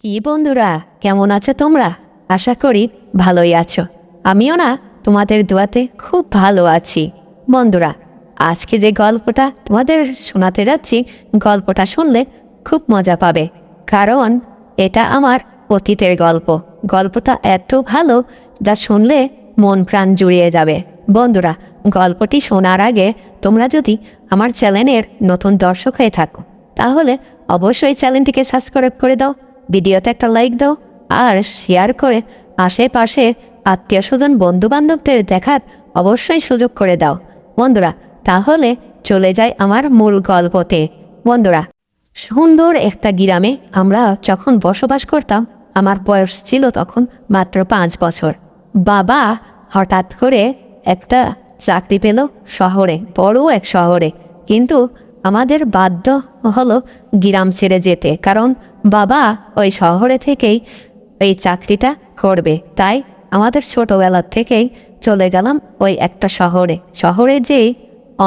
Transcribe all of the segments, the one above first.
কি বন্ধুরা, কেমন আছো তোমরা? আশা করি ভালোই আছো। আমিও না তোমাদের দোয়াতে খুব ভালো আছি। বন্ধুরা, আজকে যে গল্পটা তোমাদের শোনাতে যাচ্ছি, গল্পটা শুনলে খুব মজা পাবে, কারণ এটা আমার অতীতের গল্প। গল্পটা এত ভালো যা শুনলে মন প্রাণ জুড়িয়ে যাবে। বন্ধুরা, গল্পটি শোনার আগে তোমরা যদি আমার চ্যানেলের নতুন দর্শক হয়ে থাকো, তাহলে অবশ্যই চ্যানেলটিকে সাবস্ক্রাইব করে দাও, ভিডিওতে একটা লাইক দাও, আর শেয়ার করে আশেপাশে আত্মীয় স্বজন বন্ধু বান্ধবদের দেখার অবশ্যই সুযোগ করে দাও। বন্ধুরা, তাহলে চলে যাই আমার মূল গল্পতে। বন্ধুরা, সুন্দর একটা গ্রামে আমরা যখন বসবাস করতাম, আমার বয়স ছিল তখন মাত্র 5 বছর। বাবা হঠাৎ করে একটা চাকরি পেল শহরে, বড় এক শহরে। কিন্তু আমাদের বাধ্য হলো গ্রাম ছেড়ে যেতে, কারণ বাবা ওই শহরে থেকেই এই চাকরিটা করবে। তাই আমাদের ছোটোবেলার থেকেই চলে গেলাম ওই একটা শহরে। শহরে যেই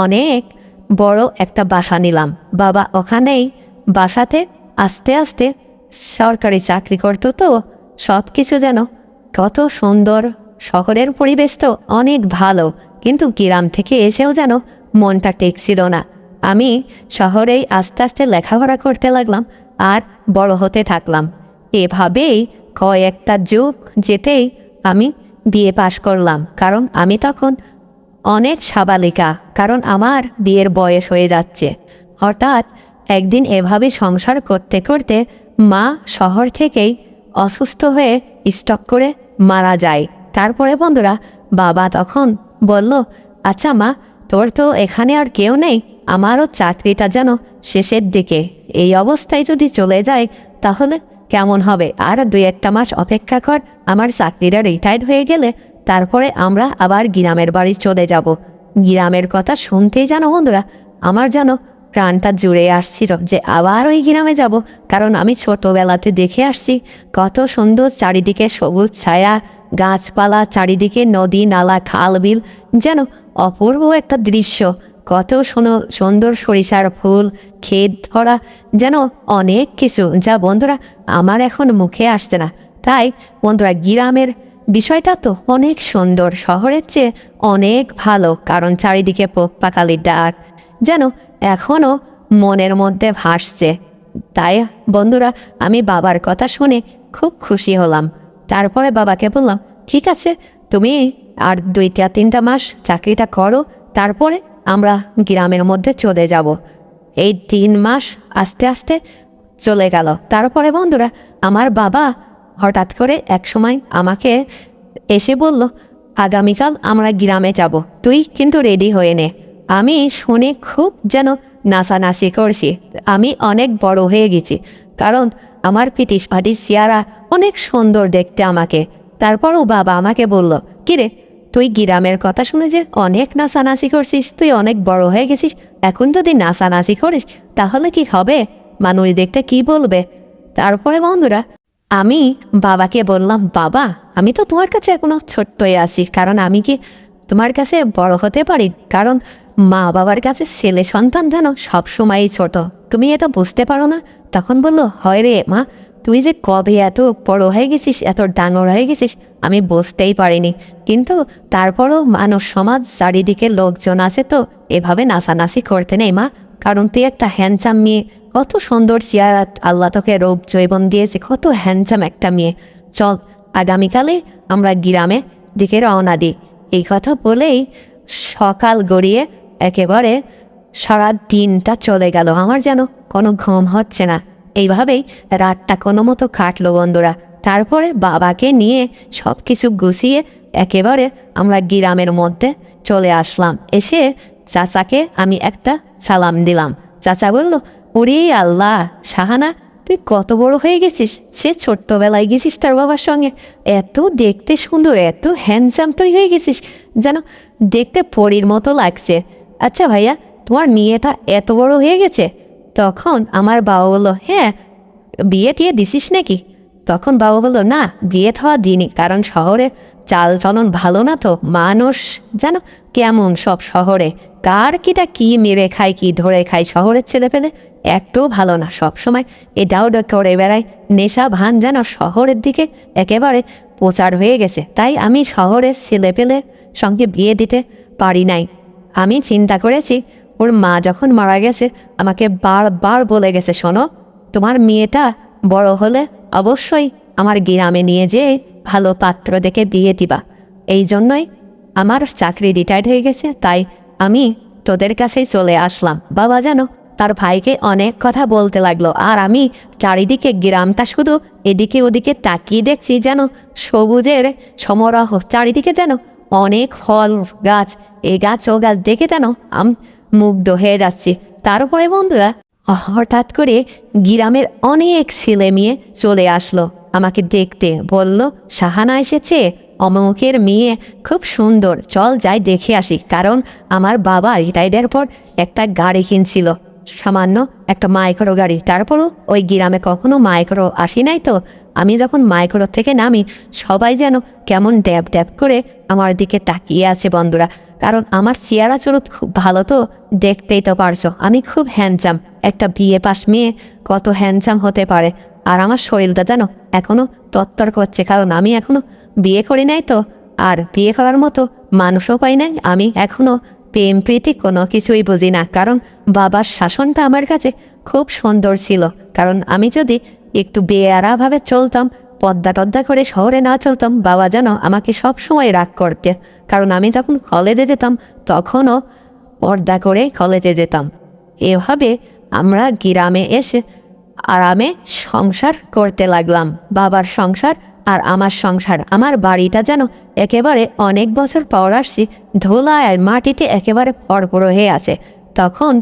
অনেক বড় একটা বাসা নিলাম। বাবা ওখানেই বাসাতে আস্তে আস্তে সরকারি চাকরি করতো, তো সব কিছু যেন কত সুন্দর। শহরের পরিবেশ তো অনেক ভালো, কিন্তু গ্রাম থেকে এসেও যেন মনটা টেকছিল না। আমি শহরেই আস্তে আস্তে লেখাপড়া করতে লাগলাম আর বড় হতে থাকলাম। এভাবেই কয়েকটা যুগ যেতেই আমি বিয়ে পাশ করলাম, কারণ আমি তখন অনেক সাবালিকা, কারণ আমার বিয়ের বয়স হয়ে যাচ্ছে। হঠাৎ একদিন এভাবে সংসার করতে করতে মা শহর থেকেই অসুস্থ হয়ে স্ট্রোক করে মারা যায়। তারপরে বন্ধুরা, বাবা তখন বলল, আচ্ছা মা, তোর তো এখানে আর কেউ নেই, আমারও চাকরিটা যেন শেষের দিকে, এই অবস্থায় যদি চলে যায় তাহলে কেমন হবে? আর 2-1 মাস অপেক্ষা কর, আমার চাকরিটা রিটায়ার্ড হয়ে গেলে তারপরে আমরা আবার গ্রামের বাড়ি চলে যাব। গ্রামের কথা শুনতেই যেন বন্ধুরা আমার যেন প্রাণটা জুড়ে আসছিল যে আবার ওই গ্রামে যাব, কারণ আমি ছোটোবেলাতে দেখে আসছি কত সুন্দর চারিদিকে সবুজ ছায়া, গাছপালা, চারিদিকে নদী নালা খাল বিল, যেন অপূর্ব একটা দৃশ্য। কত সুন্দর সরিষার ফুল, ক্ষেত ভরা, যেন অনেক কিছু যা বন্ধুরা আমার এখন মুখে আসছে না। তাই বন্ধুরা, গ্রামের বিষয়টা তো অনেক সুন্দর, শহরের চেয়ে অনেক ভালো, কারণ চারিদিকে পাখালির ডাক যেন এখনও মনের মধ্যে ভাসছে। তাই বন্ধুরা, আমি বাবার কথা শুনে খুব খুশি হলাম। তারপরে বাবাকে বললাম, ঠিক আছে, তুমি আর 2-3 মাস চাকরিটা করো, তারপরে আমরা গ্রামের মধ্যে চলে যাব। এই 3 মাস আস্তে আস্তে চলে গেল। তারপরে বন্ধুরা, আমার বাবা হঠাৎ করে এক সময় আমাকে এসে বলল, আগামীকাল আমরা গ্রামে যাব, তুই কিন্তু রেডি হয়ে নে। আমি শুনে খুব যেন নাচানাচি করছি, আমি অনেক বড় হয়ে গেছি, কারণ আমার পিটিস ফাটিস চেহারা অনেক সুন্দর দেখতে আমাকে। তারপরও বাবা আমাকে বলল, কিরে, তুই গ্রামের কথা শুনে যে অনেক নাচানাচি করছিস, তুই অনেক বড় হয়ে গেছিস, এখন যদি নাচানাচি করিস তাহলে কি হবে? মানুষ দেখতে কি বলবে? তারপরে বন্ধুরা, আমি বাবাকে বললাম, বাবা, আমি তো তোমার কাছে এখনো ছোট্টই আছি, কারণ আমি কি তোমার কাছে বড় হতে পারি? কারণ মা বাবার কাছে ছেলে সন্তান যেন সবসময়ই ছোট, তুমি এটা বুঝতে পারো না? তখন বললো, হয় রে মা, তুই যে কবে এত বড় হয়ে গেছিস, এত ডাঙর হয়ে গেছিস, আমি বুঝতেই পারিনি। কিন্তু তারপরও মানুষ সমাজ, চারিদিকে লোকজন আছে, তো এভাবে নাচানাচি করতে নেই মা, কারণ তুই একটা হ্যান্ডসাম মেয়ে, কত সুন্দর চেহারা, আল্লাহ তোকে রূপ জৈবন দিয়েছে, কত হ্যান্ডসাম একটা মেয়ে। চল, আগামীকালে আমরা গ্রামে দিকে রওনা দিই। এই কথা বলেই সকাল গড়িয়ে একেবারে সারা দিনটা চলে গেল, আমার যেন কোনো ঘুম হচ্ছে না। এইভাবেই রাতটা কোনো মতো কাটলো বন্ধুরা। তারপরে বাবাকে নিয়ে সব কিছু গুছিয়ে একেবারে আমরা গ্রামের মধ্যে চলে আসলাম। এসে চাচাকে আমি একটা সালাম দিলাম। চাচা বলল, ওরে আল্লাহ, শাহানা, তুই কত বড় হয়ে গেছিস, সে ছোট্টবেলায় গেছিস তার বাবার সঙ্গে, এত দেখতে সুন্দর, এত হ্যান্ডসাম তুই হয়ে গেছিস, যেন দেখতে পরীর মতো লাগছে। আচ্ছা ভাইয়া, তোমার মেয়েটা এত বড় হয়ে গেছে? তখন আমার বাবা বলল, হ্যাঁ, বিয়ে টিয়ে দিছিস নাকি? তখন বাবা বললো, না বিয়ে থাওয়া দিনই, কারণ শহরে চাল চলন ভালো না, তো মানুষ যেন কেমন সব শহরে কার কিটা কি মেরে খায় কি ধরে খায়, শহরের ছেলে পেলে একটু ভালো না, সব সময় এটাও করে বেড়ায়, নেশা ভান যেন শহরের দিকে একেবারে প্রচার হয়ে গেছে। তাই আমি শহরের ছেলে পেলে সঙ্গে বিয়ে দিতে পারি নাই। আমি চিন্তা করেছি, ওর মা যখন মারা গেছে আমাকে বারবার বলে গেছে, শোনো তোমার মেয়েটা বড় হলে অবশ্যই আমার গ্রামে নিয়ে যেয়ে ভালো পাত্র দেখে বিয়ে দিবা। এই জন্যই আমার চাকরি রিটায়ার্ড হয়ে গেছে, তাই আমি তোদের কাছেই চলে আসলাম। বাবা জানো তার ভাইকে অনেক কথা বলতে লাগলো, আর আমি চারিদিকে গ্রামটা শুধু এদিকে ওদিকে তাকিয়ে দেখছি, যেন সবুজের সমারোহ, চারিদিকে যেন অনেক ফল গাছ, এই গাছ ও গাছ দেখে যেন আমি মুগ্ধ হয়ে যাচ্ছি। তারপরে বন্ধুরা হঠাৎ করে গ্রামের অনেক ছেলে মেয়ে চলে আসলো আমাকে দেখতে, বলল, শাহানা এসেছে, অমুকের মেয়ে খুব সুন্দর, চল যাই দেখে আসি। কারণ আমার বাবা রিটায়ার্ডের পর একটা গাড়ি কিনছিল, সামান্য একটা মাইক্রো গাড়ি, তারপরও ওই গ্রামে কখনো মাইক্রো আসি নাই, তো আমি যখন মাইক্রো থেকে নামি সবাই যেন কেমন ড্যাব ড্যাব করে আমার দিকে তাকিয়ে আছে বন্ধুরা। কারণ আমার চেহারা চরুত খুব ভালো, তো দেখতেই তো পারছো আমি খুব হ্যান্ডসাম, একটা বিয়ে পাস মেয়ে কত হ্যান্ডসাম হতে পারে। আর আমার শরীরটা যেন এখনো তত্তর করছে, কারণ আমি এখনো বিয়ে করি নাই, তো আর বিয়ে করার মতো মানুষও পাই নাই। আমি এখনো প্রেম প্রীতি কোনো কিছুই বুঝি না, কারণ বাবার শাসনটা আমার কাছে খুব সুন্দর ছিল। কারণ আমি যদি একটু বেয়ারাভাবে চলতাম, পদ্মা টদ্দা করে শহরে না চলতাম, বাবা যেন আমাকে সব সময় রাগ করতে। কারণ আমি যখন কলেজে যেতাম তখনও পর্দা করে কলেজে যেতাম। এভাবে আমরা গ্রামে এসে আরামে সংসার করতে লাগলাম, বাবার সংসার আর আমার সংসার। আমার বাড়িটা যেন একেবারে অনেক বছর পর আসছি, ধুলায় আর মাটিতে একেবারে ভরপুর হয়ে আছে। তখন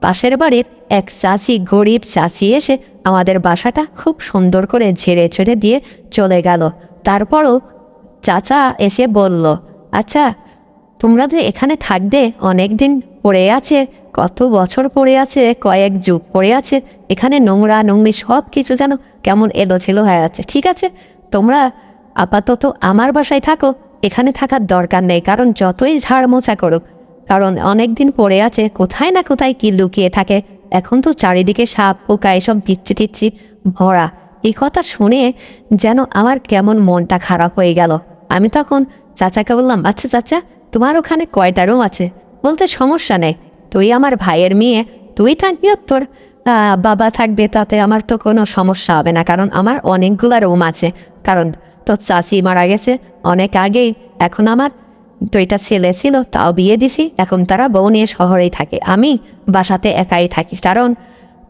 পাশের বাড়ির এক চাচি, গরিব চাচি এসে আমাদের বাসাটা খুব সুন্দর করে ঝেড়ে ছেড়ে দিয়ে চলে গেল। তারপরও চাচা এসে বলল, আচ্ছা তোমরা যে এখানে থাকবে অনেক দিন পড়ে আছে, কত বছর পড়ে আছে, কয়েক যুগ পড়ে আছে, এখানে নোংরা নোংরি সব কিছু যেন কেমন এলোছেলো হয়ে আছে, ঠিক আছে তোমরা আপাতত আমার বাসায় থাকো, এখানে থাকার দরকার নেই। কারণ যতই ঝাড় মোছা করুক, কারণ অনেক দিন পড়ে আছে, কোথায় না কোথায় কি লুকিয়ে থাকে। এখন তো চারিদিকে সাপ পোকা এসব পিচ্ছি টিচ্ছি ভরা। এই কথা শুনে যেন আমার কেমন মনটা খারাপ হয়ে গেল। আমি তখন চাচাকে বললাম, আচ্ছা চাচা তোমার ওখানে কয়টা রুম আছে? বলতে, সমস্যা নেই, তুই আমার ভাইয়ের মেয়ে, তুই থাকবি আর তোর বাবা থাকবে, তাতে আমার তো কোনো সমস্যা হবে না, কারণ আমার অনেকগুলো রুম আছে। কারণ তোর চাচি মারা গেছে অনেক আগেই, এখন আমার দুইটা ছেলে ছিল, তাও বিয়ে দিছি, এখন তারা বউ নিয়ে শহরেই থাকে, আমি বাসাতে একাই থাকি। কারণ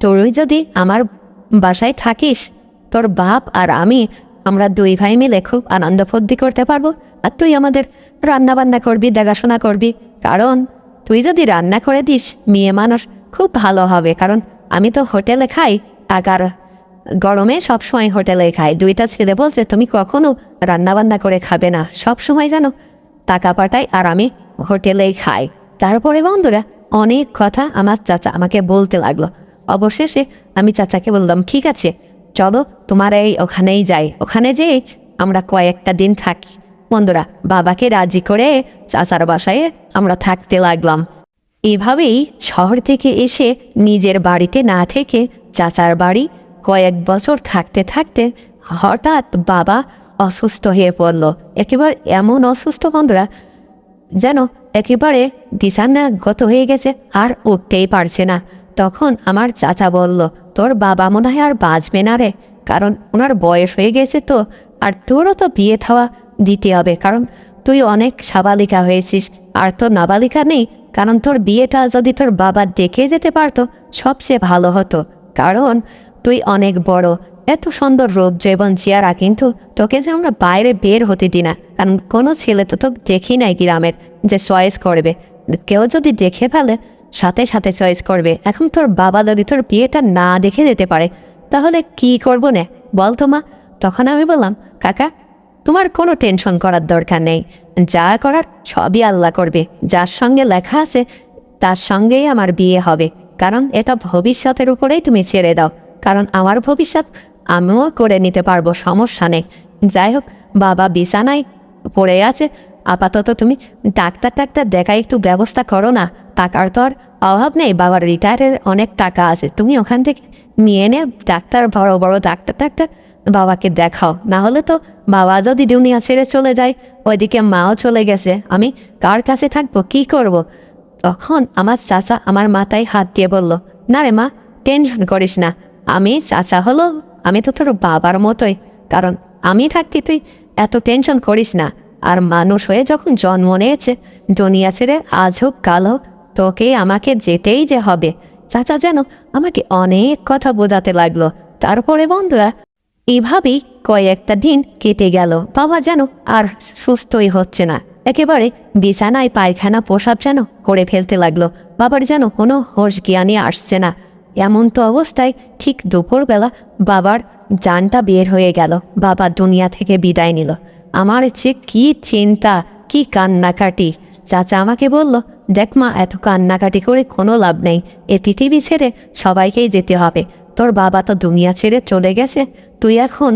তুই যদি আমার বাসায় থাকিস, তোর বাপ আর আমি, আমরা দুই ভাই মিলে খুব আনন্দ ফুর্তি করতে পারবো, আর তুই আমাদের রান্না বান্না করবি, দেখাশোনা করবি। কারণ তুই যদি রান্না করে দিস, মেয়ে মানুষ খুব ভালো হবে। কারণ আমি তো হোটেলে খাই, আগার গরমে সবসময় হোটেলে খাই। দুইটা ছেলে বলছে, তুমি কখনো রান্না বান্না করে খাবে না, সব সময় জানো টাকা পাঠাই, আর আমি হোটেলেই খাই। তারপরে বন্ধুরা অনেক কথা আমার চাচা আমাকে বলতে লাগলো। অবশেষে আমি চাচাকে বললাম, ঠিক আছে চলো তোমার এই ওখানেই যাই, ওখানে যেয়ে আমরা কয়েকটা দিন থাকি। বন্ধুরা বাবাকে রাজি করে চাচার বাসায় আমরা থাকতে লাগলাম। এভাবেই শহর থেকে এসে নিজের বাড়িতে না থেকে চাচার বাড়ি কয়েক বছর থাকতে থাকতে হঠাৎ বাবা অসুস্থ হয়ে পড়ল। একেবারে এমন অসুস্থ বন্ধুরা, যেন একেবারে বিছানাগত হয়ে গেছে, আর উঠতেই পারছে না। তখন আমার চাচা বলল, তোর বাবা মনে হয় আর বাঁচবে না রে, কারণ ওনার বয়স হয়ে গেছে, তো আর তোরও তো বিয়ে থাওয়া দিতে হবে, কারণ তুই অনেক সাবালিকা হয়েছিস, আর তোর নাবালিকা নেই। কারণ তোর বিয়েটা যদি তোর বাবা দেখে যেতে পারতো সবচেয়ে ভালো হতো, কারণ তুই অনেক বড়, এত সুন্দর রূপ জীবন চেহারা, কিন্তু তোকে যে আমরা বাইরে বের হতে দিই না, কারণ কোনো ছেলে তো তোকে দেখি নাই গ্রামের যে চয়েস করবে, কেউ যদি দেখে ফেলে সাথে সাথে চয়েস করবে। এখন তোর বাবা যদি তোর বিয়েটা না দেখে যেতে পারে, তাহলে কি করবো না বল তো মা? তখন আমি বললাম, কাকা তোমার কোনো টেনশন করার দরকার নেই, যা করার সবই আল্লাহ করবে, যার সঙ্গে লেখা আছে তার সঙ্গেই আমার বিয়ে হবে। কারণ এটা ভবিষ্যতের উপরেই তুমি ছেড়ে দাও, কারণ আমার ভবিষ্যৎ আমিও করে নিতে পারবো, সমস্যা নেই। যাই হোক, বাবা বিছানায় পড়ে আছে, আপাতত তুমি ডাক্তার দেখা একটু ব্যবস্থা করো না। টাকার তো আর অভাব নেই, বাবার রিটায়ারের অনেক টাকা আছে, তুমি ওখান থেকে নিয়ে নে ডাক্তার, বড় বড় ডাক্তার বাবাকে দেখাও। না হলে তো বাবা যদি দুনিয়া ছেড়ে চলে যায়, ওইদিকে মাও চলে গেছে, আমি কার কাছে থাকবো, কি করব। তখন আমার চাচা আমার মাথায় হাত দিয়ে বলল, না রে মা, টেনশন করিস না, আমি চাচা হলো, আমি তো তোর বাবার মতোই, কারণ আমি থাকতে তুই এত টেনশন করিস না। আর মানুষ হয়ে যখন জন্ম নিয়েছে, দুনিয়া ছেড়ে আজ হোক কাল হোক তোকে আমাকে যেতেই যে হবে। চাচা যেন আমাকে অনেক কথা বোঝাতে লাগলো। তারপরে বন্ধুরা, এভাবেই কয়েকটা দিন কেটে গেল। বাবা যেন আর সুস্থই হচ্ছে না, একেবারে বিছানায় পায়খানা প্রসাব যেন করে ফেলতে লাগলো। বাবার যেন কোনো হোশ জ্ঞানই আসছে না। এমন তো অবস্থায় ঠিক দুপুরবেলা বাবার জানটা বের হয়ে গেল, বাবা দুনিয়া থেকে বিদায় নিল। আমার যে কি চিন্তা, কি কান্নাকাটি। চাচা আমাকে বলল, দেখ মা, এত কান্নাকাটি করে কোনো লাভ নেই, এ পৃথিবী ছেড়ে সবাইকেই যেতে হবে। তোর বাবা তো দুনিয়া ছেড়ে চলে গেছে, তুই এখন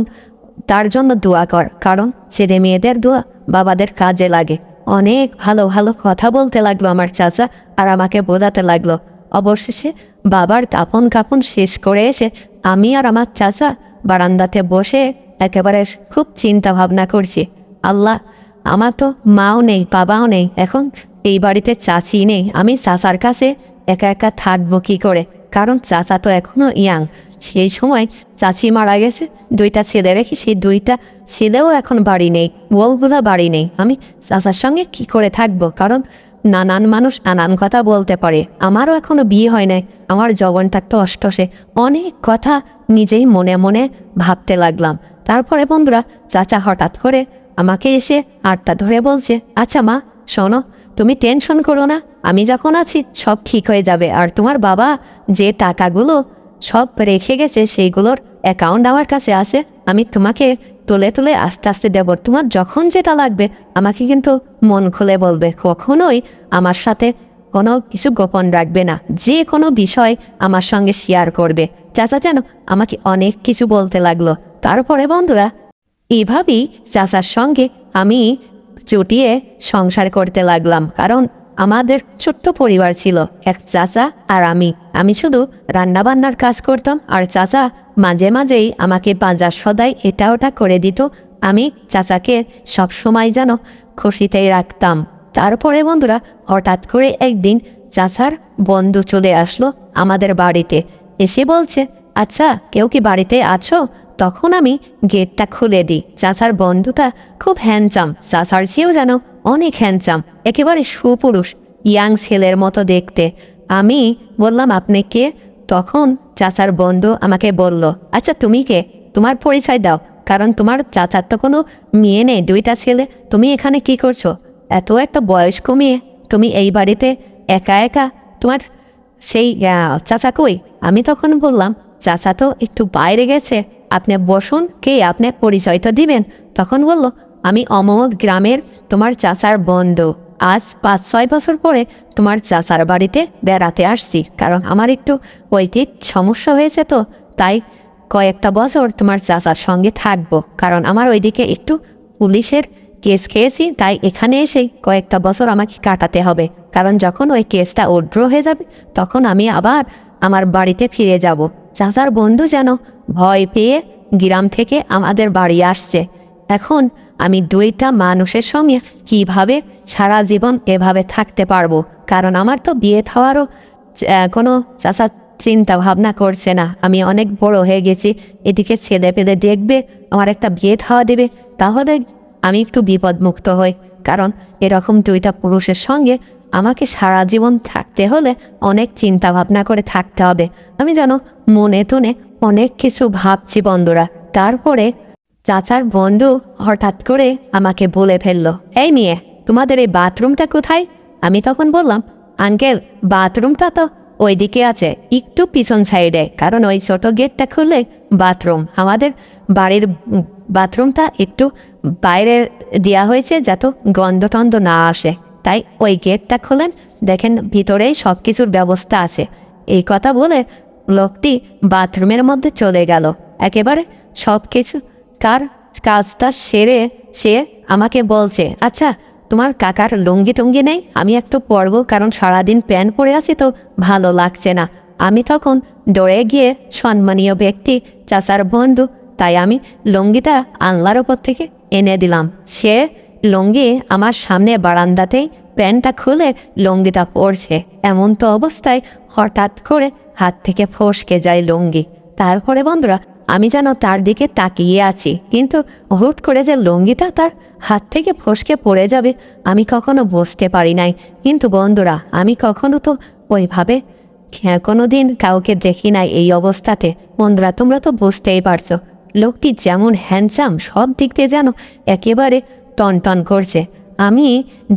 তার জন্য দোয়া কর, কারণ ছেলে মেয়েদের দোয়া বাবাদের কাজে লাগে। অনেক ভালো ভালো কথা বলতে লাগলো আমার চাচা, আর আমাকে বোঝাতে লাগলো। অবশেষে বাবার দাফন কাফন শেষ করে এসে আমি আর আমার চাচা বারান্দাতে বসে একেবারে খুব চিন্তা ভাবনা করছি। আল্লাহ, আমার তো মাও নেই, বাবাও নেই, এখন এই বাড়িতে চাচি নেই, আমি চাচার কাছে একা একা থাকবো কি করে? কারণ চাচা তো এখনো ইয়াং, সেই সময় চাচি মারা গেছে, দুইটা ছেলে রেখে সেই দুইটা ছেলেও এখন বাড়ি নেই, বউগুলা বাড়ি নেই, আমি চাচার সঙ্গে কি করে থাকবো? কারণ নানান মানুষ নানান কথা বলতে পারে, আমারও এখনো বিয়ে হয় নাই, আমার জবনটা একটু অষ্টসে, অনেক কথা নিজেই মনে মনে ভাবতে লাগলাম। তারপরে বন্ধুরা, চাচা হঠাৎ করে আমাকে এসে আটটা ধরে বলছে, আচ্ছা মা শোনো, তুমি টেনশন করো না, আমি যখন আছি সব ঠিক হয়ে যাবে। আর তোমার বাবা যে টাকাগুলো সব রেখে গেছে সেইগুলোর অ্যাকাউন্ট আমার কাছে আছে, আমি তোমাকে তুলে তুলে আস্তে আস্তে দেব। তোমার যখন যেটা লাগবে আমাকে কিন্তু মন খুলে বলবে, কখনোই আমার সাথে কোনো কিছু গোপন রাখবে না, যে কোনো বিষয় আমার সঙ্গে শেয়ার করবে। চাচা যেন আমাকে অনেক কিছু বলতে লাগলো। তারপরে বন্ধুরা, এভাবেই চাচার সঙ্গে আমি চুটিয়ে সংসার করতে লাগলাম, কারণ আমাদের ছোট্ট পরিবার ছিল, এক চাচা আর আমি শুধু রান্নাবান্নার কাজ করতাম, আর চাচা মাঝে মাঝেই আমাকে বাজার সদাই এটা ওটা করে দিত। আমি চাচাকে সবসময় যেন খুশিতেই রাখতাম। তারপরে বন্ধুরা, হঠাৎ করে একদিন চাচার বন্ধু চলে আসলো আমাদের বাড়িতে, এসে বলছে, আচ্ছা কেউ কি বাড়িতে আছো? তখন আমি গেটটা খুলে দিই। চাচার বন্ধুটা খুব হ্যান্ডসাম, চাচার চেয়েও যেন অনেক হ্যান্ডসাম, একেবারে সুপুরুষ, ইয়াং ছেলের মতো দেখতে। আমি বললাম, আপনি কে? তখন চাচার বন্ধু আমাকে বলল, আচ্ছা তুমি কে, তোমার পরিচয় দাও, কারণ তোমার চাচার তো কোনো মেয়ে নেই, দুইটা ছেলে, তুমি এখানে কি করছো? এত একটা বয়স্ক মেয়ে, তুমি এই বাড়িতে একা একা, তোমার সেই চাচা কই? আমি তখন বললাম, চাচা তো একটু বাইরে গেছে, আপনি বসুন, কে আপনি, পরিচয় তো দিবেন। তখন বলল, আমি অমোক গ্রামের তোমার চাচার বন্ধু, আজ 5-6 বছর পরে তোমার চাচার বাড়িতে বেড়াতে আসছি, কারণ আমার একটু ঐতিক সমস্যা হয়েছে, তো তাই কয়েকটা বছর তোমার চাচার সঙ্গে থাকবো, কারণ আমার ওইদিকে একটু পুলিশের কেস খেয়েছি, তাই এখানে এসেই কয়েকটা বছর আমাকে কাটাতে হবে, কারণ যখন ওই কেসটা উড্র হয়ে যাবে তখন আমি আবার আমার বাড়িতে ফিরে যাব। চাচার বন্ধু যেন ভয় পেয়ে গ্রাম থেকে আমাদের বাড়ি আসছে। এখন আমি দুইটা মানুষের সঙ্গে কিভাবে সারা জীবন এভাবে থাকতে পারবো? কারণ আমার তো বিয়ে হওয়ারও কোনো চাচা চিন্তা ভাবনা করছে না, আমি অনেক বড় হয়ে গেছি, এদিকে ছেলে পেলে দেখবে, আমার একটা বিয়ে খাওয়া দেবে, তাহলে আমি একটু বিপদমুক্ত হই। কারণ এরকম দুইটা পুরুষের সঙ্গে আমাকে সারা জীবন থাকতে হলে অনেক চিন্তা ভাবনা করে থাকতে হবে। আমি যেন মনে তনে অনেক কিছু ভাবছি বন্ধুরা। তারপরে চাচার বন্ধু হঠাৎ করে আমাকে বলে ফেললো, এই মেয়ে, তোমাদের এই বাথরুমটা কোথায়? আমি তখন বললাম, আঙ্কেল বাথরুমটা তো ওইদিকে আছে, একটু পিছন সাইডে, কারণ ওই ছোট গেটটা খুললে বাথরুম, আমাদের বাড়ির বাথরুমটা একটু বাইরে দেওয়া হয়েছে যাতে গন্ধ টন্ধ না আসে, তাই ওই গেটটা খোলেন, দেখেন ভিতরেই সব কিছুর ব্যবস্থা আছে। এই কথা বলে লোকটি বাথরুমের মধ্যে চলে গেল। একেবারে সব কিছু কাজটা সেরে সে আমাকে বলছে, আচ্ছা তোমার কাকার লুঙ্গি টুঙ্গি নেই, আমি একটু পরবো, কারণ সারাদিন প্যান্ট পরে আছি তো ভালো লাগছে না। আমি তখন দৌড়ে গিয়ে সম্মানীয় ব্যক্তি চাচার বন্ধু, তাই আমি লুঙ্গিটা আনলার ওপর থেকে এনে দিলাম। সে লুঙ্গি আমার সামনে বারান্দাতেই প্যান্টটা খুলে লুঙ্গিটা পরছে। এমন তো অবস্থায় হঠাৎ করে হাত থেকে ফসকে যায় লুঙ্গি। তারপরে বন্ধুরা আমি যেন তার দিকে তাকিয়ে আছি, কিন্তু হুট করে যে লুঙ্গিটা তার হাত থেকে ফসকে পড়ে যাবে আমি কখনো বুঝতে পারি নাই। কিন্তু বন্ধুরা আমি কখনো তো ওইভাবে কোনো দিন কাউকে দেখি নাই এই অবস্থাতে। বন্ধুরা তোমরা তো বুঝতেই পারছো লোকটি যেমন হ্যান্ডসাম, সব দিক দিয়ে যেন একেবারে টনটন করছে। আমি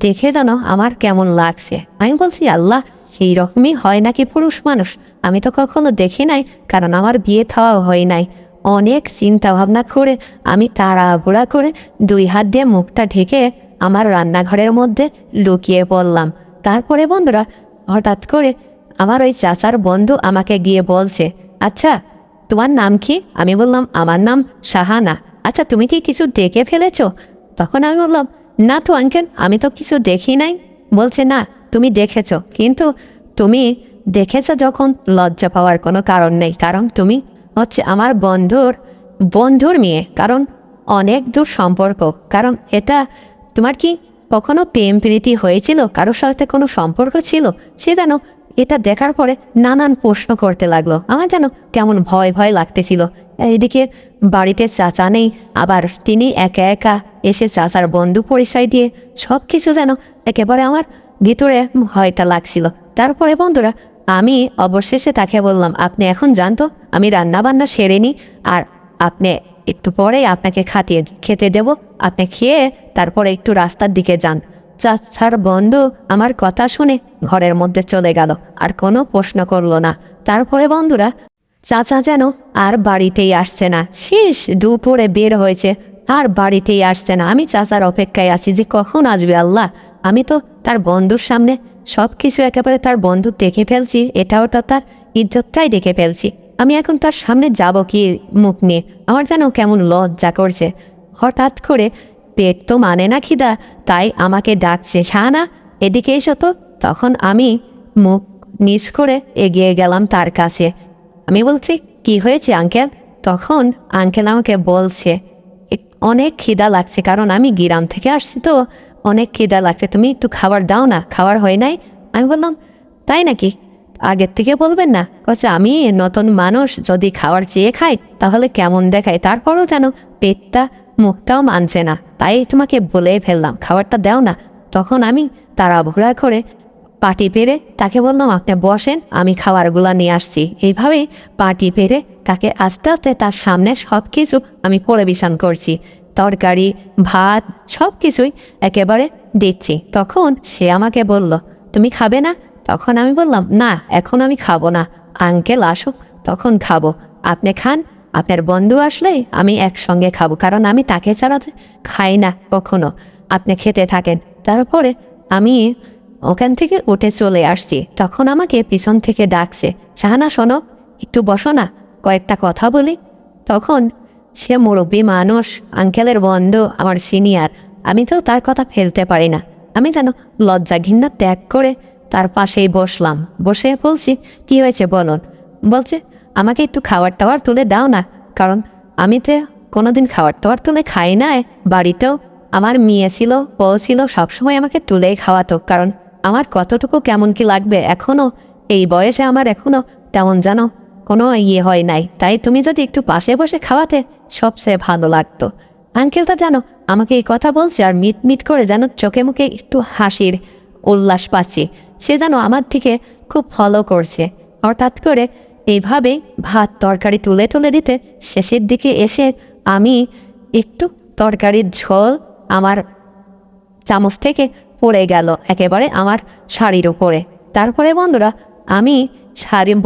দেখে যেন আমার কেমন লাগছে। আমি বলছি, আল্লাহ, সেই রকমই হয় নাকি পুরুষ মানুষ? আমি তো কখনো দেখি নাই, কারণ আমার বিয়ে থাওয়াও হয় নাই। অনেক চিন্তা ভাবনা করে আমি তাড়াহুড়া করে 2 হাত দিয়ে মুখটা ঢেকে আমার রান্নাঘরের মধ্যে লুকিয়ে পড়লাম। তারপরে বন্ধুরা হঠাৎ করে আমার ওই চাচার বন্ধু আমাকে গিয়ে বলছে, আচ্ছা তোমার নাম কি? আমি বললাম, আমার নাম শাহানা। আচ্ছা তুমি কি কিছু দেখে ফেলেছো? তখন আমি বললাম, না তো আঙ্কেল, আমি তো কিছু দেখি নাই। বলছে, না তুমি দেখেছো, কিন্তু তুমি দেখেছো যখন লজ্জা পাওয়ার কোনো কারণ নেই, কারণ তুমি হচ্ছে আমার বন্ধুর মেয়ে, কারণ অনেক দূর সম্পর্ক। কারণ এটা তোমার কি কখনো প্রেম প্রীতি হয়েছিল, কারোর সাথে কোনো সম্পর্ক ছিল? সে যেন এটা দেখার পরে নানান প্রশ্ন করতে লাগলো। আমার যেন কেমন ভয় ভয় লাগতেছিল। এইদিকে বাড়িতে চাচা নেই, আবার তিনি একা একা এসে চাচার বন্ধু পরিচয় দিয়ে সব কিছু যেন একেবারে আমার ভিতরে ভয়টা লাগছিল। তারপরে বন্ধুরা আমি অবশেষে তাকে বললাম, আপনি এখন জানতো আমি রান্না বান্না সেরে নিই, আর আপনি একটু পরেই আপনাকে খেতে দেব, আপনি খেয়ে তারপরে একটু রাস্তার দিকে যান। চাচার বন্ধু আমার কথা শুনে ঘরের মধ্যে চলে গেল, আর কোনো প্রশ্ন করলো না। তারপরে বন্ধুরা চাচা যেন আর বাড়িতেই আসছে না। শেষ দুপুরে বের হয়েছে, আর বাড়িতেই আসছে না। আমি চাচার অপেক্ষায় আছি যে কখন আসবে আল্লাহ। আমি তো তার বন্ধুর সামনে সব কিছু একেবারে তার বন্ধু দেখে ফেলছি, এটাও তো তার ইজ্জতটাই দেখে ফেলছি। আমি এখন তার সামনে যাব কি মুখ নিয়ে? আমার যেন কেমন লজ্জা করছে। হঠাৎ করে পেট তো মানে না খিদা, তাই আমাকে ডাকছে, শাহানা এদিকে এসো তো। তখন আমি মুখ নিচ করে এগিয়ে গেলাম তার কাছে। আমি বলছি, কি হয়েছে আঙ্কেল? তখন আঙ্কেল আমাকে বলছে, অনেক খিদা লাগছে, কারণ আমি গ্রাম থেকে আসছি তো অনেক খিদা লাগছে, তুমি একটু খাবার দাও না, খাবার হয় নাই। আমি বললাম, তাই নাকি? আগের থেকে বলবেন না? কচ্ছে, আমি নতুন মানুষ, যদি খাবার চেয়ে খাই তাহলে কেমন দেখায়, তারপরও যেন পেটটা মুখটাও মানছে না, তাই তোমাকে বলে ফেললাম খাবারটা দাও না। তখন আমি তাড়াহুড়া করে পাটি পেরে তাকে বললাম, আপনি বসেন, আমি খাবারগুলো নিয়ে আসছি। এইভাবেই পাটি পেরে তাকে আস্তে আস্তে তার সামনে সব কিছু আমি পরিবেশন করছি। তরকারি, ভাত সব কিছুই একেবারে দিচ্ছি। তখন সে আমাকে বলল, তুমি খাবে না? তখন আমি বললাম, না এখন আমি খাবো না, আঙ্কেল আসুক তখন খাবো, আপনি খান, আপনার বন্ধু আসলে আমি একসঙ্গে খাবো, কারণ আমি তাকে ছাড়া খাই না কখনো, আপনি খেতে থাকেন। তারপরে আমি ওখান থেকে উঠে চলে আসছি। তখন আমাকে পিছন থেকে ডাকছে, শাহানা শোনো, একটু বসো না, কয়েকটা কথা বলি। তখন সে মুরব্বী মানুষ, আঙ্কেলের বন্ধু, আমার সিনিয়র, আমি তো তার কথা ফেলতে পারি না। আমি যেন লজ্জা ঘৃণা ত্যাগ করে তার পাশেই বসলাম। বসে বলছি, কি হয়েছে বলুন? বলছে, আমাকে একটু খাবার টাবার তুলে দাও না, কারণ আমি তো কোনোদিন খাবার টাবার তুলে খাই না। বাড়িতেও আমার মেয়ে ছিল, বউ ছিল, সবসময় আমাকে তুলেই খাওয়াতো, কারণ আমার কতটুকু কেমন কি লাগবে এখনও এই বয়সে আমার এখনও তেমন যেন কোনো হয় নাই, তাই তুমি যদি একটু পাশে বসে খাওয়াতে সবচেয়ে ভালো লাগতো। আঙ্কেলটা যেন আমাকে এই কথা বলছে, আর মিট মিট করে যেন চোখে মুখে একটু হাসির উল্লাস পাচ্ছি। সে যেন আমার দিকে খুব ফলো করছে। হঠাৎ করে এইভাবেই ভাত তরকারি তুলে তুলে দিতে শেষের দিকে এসে আমি একটু তরকারির ঝোল আমার চামচ থেকে পড়ে গেল একেবারে আমার শাড়ির উপরে। তারপরে বন্ধুরা আমি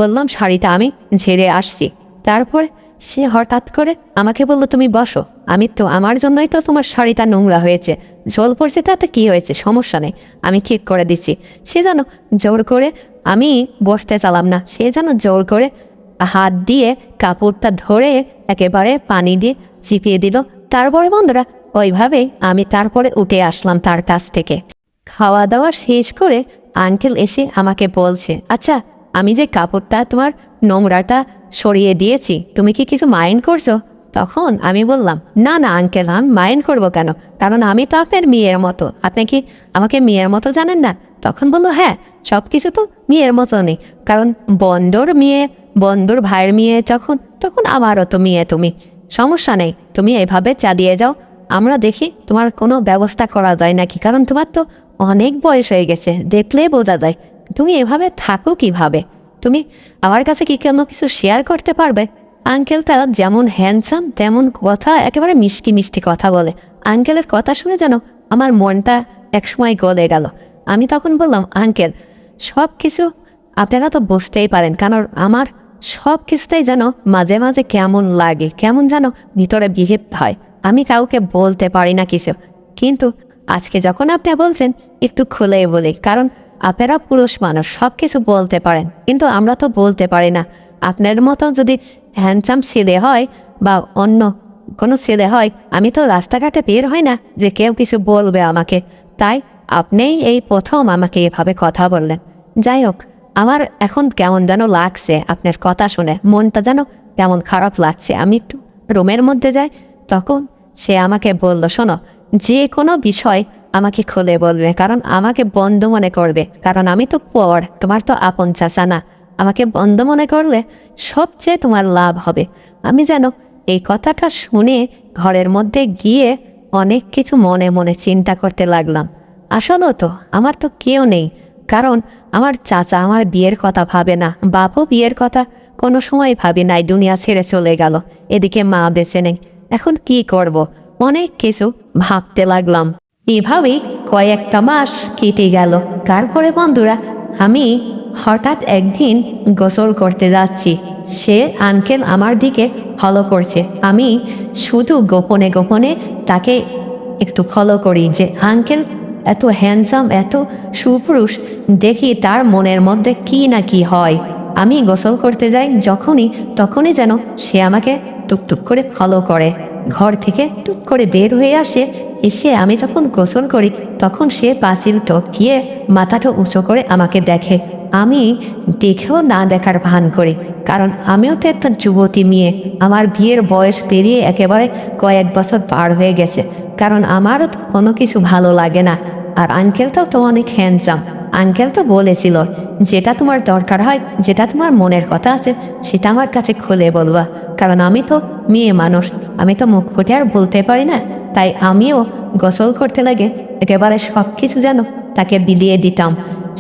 বললাম, শাড়িটা আমি ঝেড়ে আসছি। তারপরে সে হঠাৎ করে আমাকে বলল, তুমি বসো, আমি তো আমার জন্যই তো তোমার শাড়িটা নোংরা হয়েছে, ঝোল পড়ছে, তাতে কি হয়েছে, সমস্যা নেই, আমি ঠিক করে দিচ্ছি। সে যেন জোর করে, আমি বসতে চালাম না, সে যেন জোর করে হাত দিয়ে কাপড়টা ধরে একেবারে পানি দিয়ে চিপিয়ে দিল। তারপরে বন্ধুরা ওইভাবে আমি তারপরে উঠে আসলাম তার কাছ থেকে। খাওয়া দাওয়া শেষ করে আঙ্কেল এসে আমাকে বলছে, আচ্ছা আমি যে কাপড়টা তোমার নোংরাটা সরিয়ে দিয়েছি, তুমি কি কিছু মাইন্ড করছো? তখন আমি বললাম, না না আঙ্কেল, আমি মাইন্ড করবো কেন, কারণ আমি তো আপনার মেয়ের মতো, আপনি কি আমাকে মেয়ের মতো জানেন না? তখন বললো, হ্যাঁ সব কিছু তো মেয়ের মতো নেই, কারণ বন্ধুর মেয়ে, বন্ধুর ভাইয়ের মেয়ে তখন তখন আমারও তো মেয়ে, তুমি সমস্যা নেই, তুমি এভাবে চালিয়ে যাও, আমরা দেখি তোমার কোনো ব্যবস্থা করা যায় নাকি, কারণ তোমার তো অনেক বয়স হয়ে গেছে, দেখলেই বোঝা যায়। তুমি এভাবে থাকো কিভাবে? তুমি আমার কাছে কি কোনো কিছু শেয়ার করতে পারবে? আঙ্কেলটা যেমন হ্যান্ডসাম তেমন কথা, একেবারে মিষ্টি মিষ্টি কথা বলে। আঙ্কেলের কথা শুনে যেন আমার মনটা একসময় গলে গেল। আমি তখন বললাম, আঙ্কেল সব কিছু আপনারা তো বুঝতেই পারেন, কারণ আমার সব কিছুটাই যেন মাঝে মাঝে কেমন লাগে, কেমন যেন ভিতরে বিহেভ হয়, আমি কাউকে বলতে পারি না কিছু। কিন্তু আজকে যখন আপনি বলছেন একটু খুলে বলি, কারণ আপনারা পুরুষ মানুষ সব কিছু বলতে পারেন, কিন্তু আমরা তো বলতে পারি না। আপনার মতো যদি হ্যান্ডসাম ছেলে হয় বা অন্য কোনো ছেলে হয়, আমি তো রাস্তাঘাটে বের হয় না যে কেউ কিছু বলবে আমাকে, তাই আপনিই এই প্রথম আমাকে এভাবে কথা বললেন। যাই হোক, আমার এখন কেমন যেন লাগছে আপনার কথা শুনে, মনটা যেন কেমন খারাপ লাগছে। আমি একটু রুমের মধ্যে যাই, তখন সে আমাকে বলল, শোনো যে কোনো বিষয় আমাকে খুলে বলবে, কারণ আমাকে বন্ধু মনে করবে, কারণ আমি তো পর তোমার তো আপন চাচা না, আমাকে বন্ধু মনে করলে সবচেয়ে তোমার লাভ হবে। আমি যেন এই কথাটা শুনে ঘরের মধ্যে গিয়ে অনেক কিছু মনে মনে চিন্তা করতে লাগলাম। আসলে তো আমার তো কেউ নেই, কারণ আমার চাচা আমার বিয়ের কথা ভাবে না, বাপও বিয়ের কথা কোনো সময় ভাবি নাই, দুনিয়া ছেড়ে চলে গেল, এদিকে মা বেঁচে নেই, এখন কি করব? অনেক কিছু ভাবতে লাগলাম। এভাবেই কয়েকটা মাস কেটে গেল। তারপরে বন্ধুরা আমি হঠাৎ একদিন গোসল করতে যাচ্ছি, সে আঙ্কেল আমার দিকে ফলো করছে, আমি শুধু গোপনে গোপনে তাকে একটু ফলো করি যে আঙ্কেল এত হ্যান্ডসাম, এত সুপুরুষ, দেখি তার মনের মধ্যে কি না কি হয়। আমি গোসল করতে যাই যখনই, তখনই যেন সে আমাকে টুকটুক করে ফলো করে, ঘর থেকে টুক করে বের হয়ে আসে। এসে আমি যখন গোসল করি তখন সে পাঁচিল টপকিয়ে মাথাটা উঁচু করে আমাকে দেখে। আমি দেখেও না দেখার ভান করি, কারণ আমিও তো একটা যুবতী মেয়ে, আমার বিয়ের বয়স পেরিয়ে একেবারে কয়েক বছর পার হয়ে গেছে, কারণ আমারও তো কোনো কিছু ভালো লাগে না। আর আঙ্কেলটাও তো অনেক হ্যান্ডসাম, আঙ্কেল তো বলেছিল যেটা তোমার দরকার হয়, যেটা তোমার মনের কথা আছে সেটা আমার কাছে খুলে বলবা, কারণ আমি তো মেয়ে মানুষ, আমি তো মুখ ফুটে আর বলতে পারি না। তাই আমিও গোসল করতে লাগে একেবারে সব কিছু যেন তাকে বিলিয়ে দিতাম,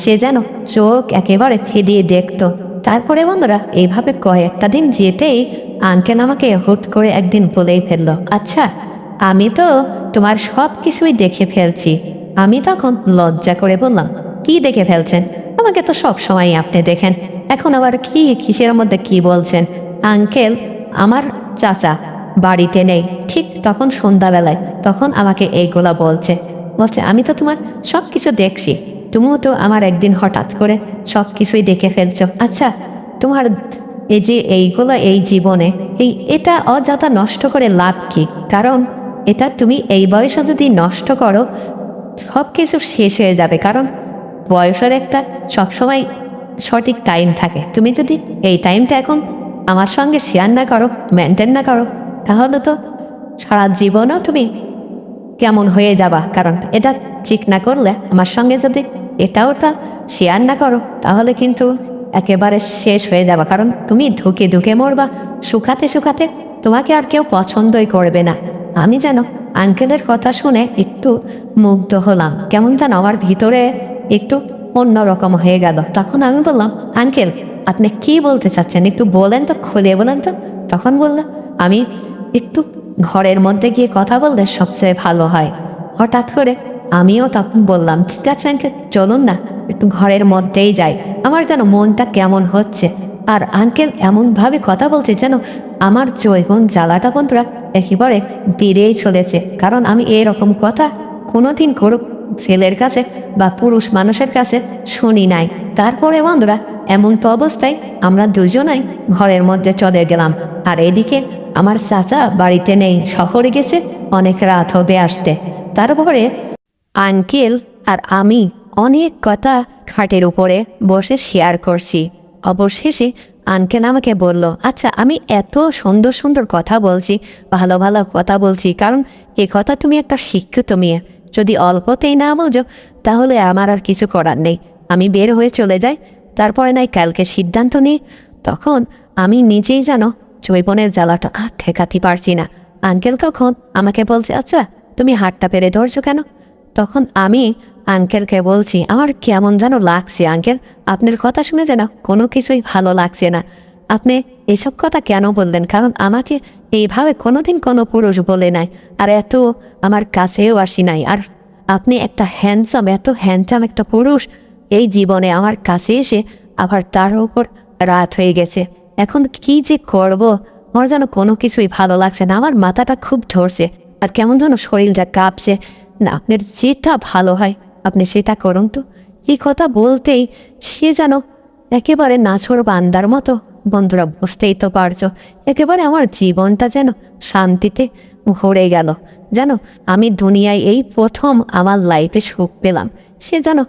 সে যেন চোখ একেবারে ফেদিয়ে দেখতো। তারপরে বন্ধুরা এইভাবে কয়েকটা দিন যেতেই আঙ্কেল আমাকে হুট করে একদিন বলেই ফেললো, আচ্ছা আমি তো তোমার সব কিছুই দেখে ফেলছি। আমি তখন লজ্জা করে বললাম, কি দেখে ফেলছেন? আমাকে তো সব সময় আপনি দেখেন, এখন আবার কি কিসের মধ্যে কি বলছেন? আঙ্কেল আমার চাচা বাড়িতে নেই, ঠিক তখন সন্ধ্যাবেলায়, তখন আমাকে এইগুলা বলছে, আমি তো তোমার সব কিছু দেখছি, তুমিও তো আমার একদিন হঠাৎ করে সব কিছুই দেখে ফেলছো। আচ্ছা তোমার এই যে এইগুলো এই জীবনে এটা অযথা নষ্ট করে লাভ কি? কারণ এটা তুমি এই বয়সে যদি নষ্ট করো সব কিছু শেষ হয়ে যাবে, কারণ বয়সের একটা সবসময় সঠিক টাইম থাকে, তুমি যদি এই টাইমটা এখন আমার সঙ্গে শেয়ার না করো, মেনটেন না করো, তাহলে তো সারা জীবনও তুমি কেমন হয়ে যাবা। কারণ এটা ঠিক না করলে, আমার সঙ্গে যদি এটা ওটা শেয়ার না করো, তাহলে কিন্তু একেবারে শেষ হয়ে যাবা, কারণ তুমি ধুকে ধুকে মরবা, শুকাতে শুকাতে তোমাকে আর কেউ পছন্দই করবে না। আমি যেন আঙ্কেলের কথা শুনে একটু মুগ্ধ হলাম, কেমন যেন আমার ভিতরে একটু অন্যরকম হয়ে গেল। তখন আমি বললাম, আঙ্কেল আপনি কি বলতে চাচ্ছেন, একটু বলেন তো, খুলে বলেন তো। তখন বললাম, আমি একটু ঘরের মধ্যে গিয়ে কথা বললে সবচেয়ে ভালো হয়। হঠাৎ করে আমিও তখন বললাম, ঠিক আছে আঙ্কেল চলুন না, একটু ঘরের মধ্যেই যাই, আমার যেন মনটা কেমন হচ্ছে। আর আঙ্কেল এমনভাবে কথা বলছে যেন আমার জৈবন জ্বালাটা বন্ধুরা একেবারে বেড়েই চলেছে, কারণ আমি এরকম কথা কোনোদিন কোনো ছেলের কাছে বা পুরুষ মানুষের কাছে শুনি নাই। তারপরে বন্ধুরা এমন তো অবস্থায় আমরা দুজনাই ঘরের মধ্যে চলে গেলাম। আর এদিকে আমার চাচা বাড়িতে নেই, শহরে গেছে, অনেক রাত হবে আসতে। তারপরে আঙ্কেল আর আমি অনেক কথা খাটের উপরে বসে শেয়ার করছি। অবশেষে আঙ্কেল আমাকে বলল, আচ্ছা আমি এত সুন্দর সুন্দর কথা বলছি, ভালো ভালো কথা বলছি, কারণ এ কথা তুমি একটা শিক্ষিত মেয়ে, যদি অল্পতেই না বোঝো তাহলে আমার আর কিছু করার নেই, আমি বের হয়ে চলে যাই, তারপরে নাই কালকে সিদ্ধান্ত নিই। তখন আমি নিজেই জানো জৈবনের জ্বালাটা আর ঠেকাতে পারছি না। আঙ্কেল তখন আমাকে বলছে, আচ্ছা তুমি হাতটা পেরে ধরছো কেন? তখন আমি আঙ্কেলকে বলছি, আমার কেমন যেন লাগছে আঙ্কেল, আপনার কথা শুনে যেন কোনো কিছুই ভালো লাগছে না। আপনি এসব কথা কেন বললেন? কারণ আমাকে এইভাবে কোনোদিন কোনো পুরুষ বলে নাই, আর এত আমার কাছেও আসি নাই। আর আপনি একটা হ্যান্ডসাম, এত হ্যান্ডসাম একটা পুরুষ এই জীবনে আমার কাছে এসে আবার তার উপর রাত হয়ে গেছে। এখন কি যে করব, আমার যেন কোনো কিছুই ভালো লাগছে না, আমার মাথাটা খুব ধরছে, আর কেমন যেন শরীরটা কাঁপছে। না, আপনার যেটা ভালো হয় আপনি সেটা করুন তো। এই কথা বলতেই সে যেন একেবারে নাছোড় বান্দার মতো, বন্ধুরা বুঝতেই তো পারছো, একেবারে আমার জীবনটা যেন শান্তিতে ভরে গেল। জানো, আমি দুনিয়ায় এই প্রথম আমার লাইফে সুখ পেলাম। সে যেন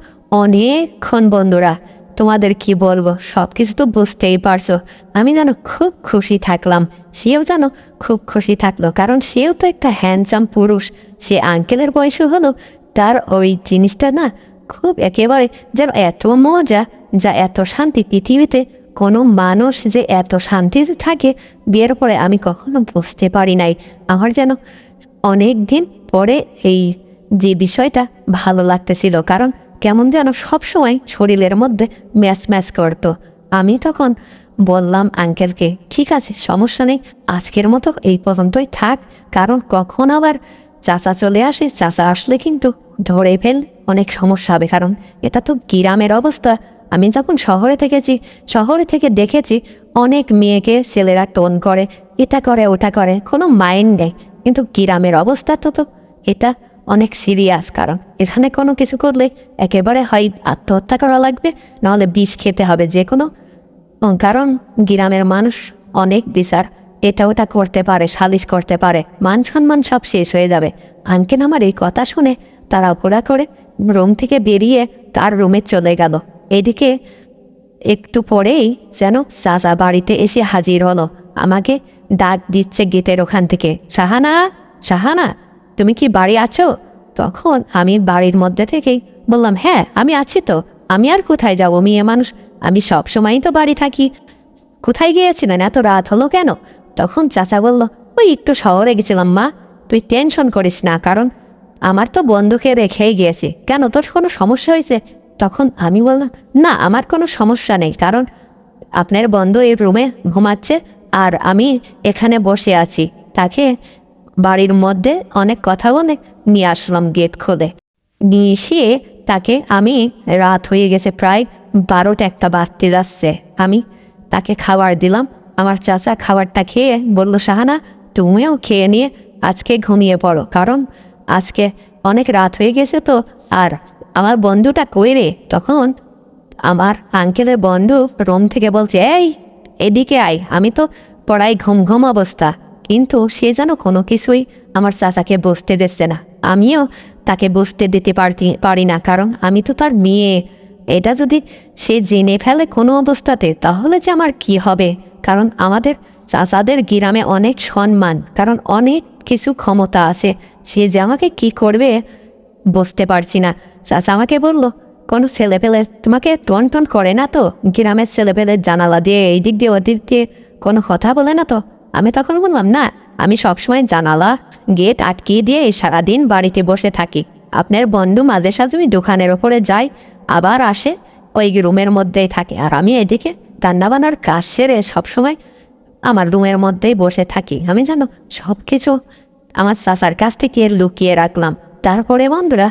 অনেকক্ষণ, বন্ধুরা তোমাদের কি বলবো, সব কিছু তো বুঝতেই পারছো, আমি যেন খুব খুশি থাকলাম, সেও যেন খুব খুশি থাকলো, কারণ সেও তো একটা হ্যান্ডসাম পুরুষ। সে আঙ্কেলের বয়সও হলো, তার ওই জিনিসটা না খুব একেবারে যেন এত মজা, যা এত শান্তি পৃথিবীতে কোনো মানুষ যে এত শান্তিতে থাকে বিয়ের পরে আমি কখনো বুঝতে পারি নাই। আমার যেন অনেক দিন পরে এই যে বিষয়টা ভালো লাগতেছিল, কারণ কেমন যেন সবসময় শরীরের মধ্যে ম্যাচ ম্যাচ করতো। আমি তখন বললাম আঙ্কেলকে, ঠিক আছে সমস্যা নেই, আজকের মতো এই পর্যন্তই থাক, কারণ কখন আবার চাচা চলে আসে, চাচা আসলে কিন্তু ধরে ফেল অনেক সমস্যা হবে, কারণ এটা তো গ্রামের অবস্থা। আমি যখন শহরে থেকেছি, শহরে থেকে দেখেছি অনেক মেয়েকে ছেলেরা টোন করে, এটা করে ওটা করে, কোনো মাইন্ড নেই, কিন্তু গ্রামের অবস্থা তো এটা অনেক সিরিয়াস, কারণ এখানে কোনো কিছু করলে একেবারে হয় আত্মহত্যা করা লাগবে, নাহলে বিষ খেতে হবে যে কোনো, কারণ গ্রামের মানুষ অনেক বিচার, এটা ওটা করতে পারে, সালিশ করতে পারে, মান সম্মান সব শেষ হয়ে যাবে। আঙ্কেল আমার এই কথা শুনে তাড়াহুড়া করে রুম থেকে বেরিয়ে তার রুমে চলে গেল। এদিকে একটু পরেই যেন চাচা বাড়িতে এসে হাজির হলো, আমাকে ডাক দিচ্ছে গেটের ওখান থেকে, শাহানা, শাহানা তুমি কি বাড়ি আছো? তখন আমি বাড়ির মধ্যে থেকেই বললাম, হ্যাঁ আমি আছি তো, আমি আর কোথায় যাবো, মেয়ে মানুষ, আমি সব সময়ই তো বাড়ি থাকি, কোথায় গিয়েছিলেন, এত রাত হলো কেন? তখন চাচা বলল, ওই একটু শহরে গেছিলাম মা, তুই টেনশন করিস না, কারণ আমার তো বন্ধুকে রেখেই গিয়েছি, কেন তোর কোনো সমস্যা হয়েছে? তখন আমি বললাম, না আমার কোনো সমস্যা নেই, কারণ আপনার বন্ধু এই রুমে ঘুমাচ্ছে আর আমি এখানে বসে আছি, তাকে বাড়ির মধ্যে অনেক কথা বলে নিয়ে আসলাম গেট খুলে। নিয়ে এসে তাকে আমি, রাত হয়ে গেছে প্রায় 12টা বাজতে যাচ্ছে, আমি তাকে খাবার দিলাম। আমার চাচা খাবারটা খেয়ে বলল, শাহানা তুমিও খেয়ে নিয়ে আজকে ঘুমিয়ে পড়ো, কারণ আজকে অনেক রাত হয়ে গেছে তো। আর আমার বন্ধুটা কই রে? তখন আমার আঙ্কেলের বন্ধু রুম থেকে বলছে, এই এদিকে আয়, আমি তো পড়াই ঘুম ঘুম অবস্থা, কিন্তু সে যেন কোনো কিছুই আমার চাচাকে বসতে দিচ্ছে না, আমিও তাকে বসতে দিতে পারি না, কারণ আমি তো তার মেয়ে, এটা যদি সে জেনে ফেলে কোনো অবস্থাতে তাহলে যে আমার কি হবে, কারণ আমাদের চাচাদের গ্রামে অনেক সম্মান, কারণ অনেক কিছু ক্ষমতা আছে, সে যে আমাকে কি করবে বুঝতে পারছি না। চাচা আমাকে বলল, কোনো ছেলেপেলে তোমাকে টন টন করে না তো? গ্রামের ছেলেপেলে জানালা দিয়ে এই দিক দিয়ে ওদিক দিয়ে কোনো কথা বলে না তো? আমি তখন বললাম, না আমি সবসময় জানালা গেট আটকিয়ে দিয়ে সারাদিন বাড়িতে বসে থাকি, আপনার বন্ধু মাঝে সাঝে ওই দোকানের ওপরে যায় আবার আসে, ওই রুমের মধ্যেই থাকে, আর আমি এদিকে রান্নাবান্নার কাজ সেরে সবসময় আমার রুমের মধ্যেই বসে থাকি। আমি জানো সব কিছু আমার চাচার কাছ থেকে লুকিয়ে রাখলাম। তারপরে বন্ধুরা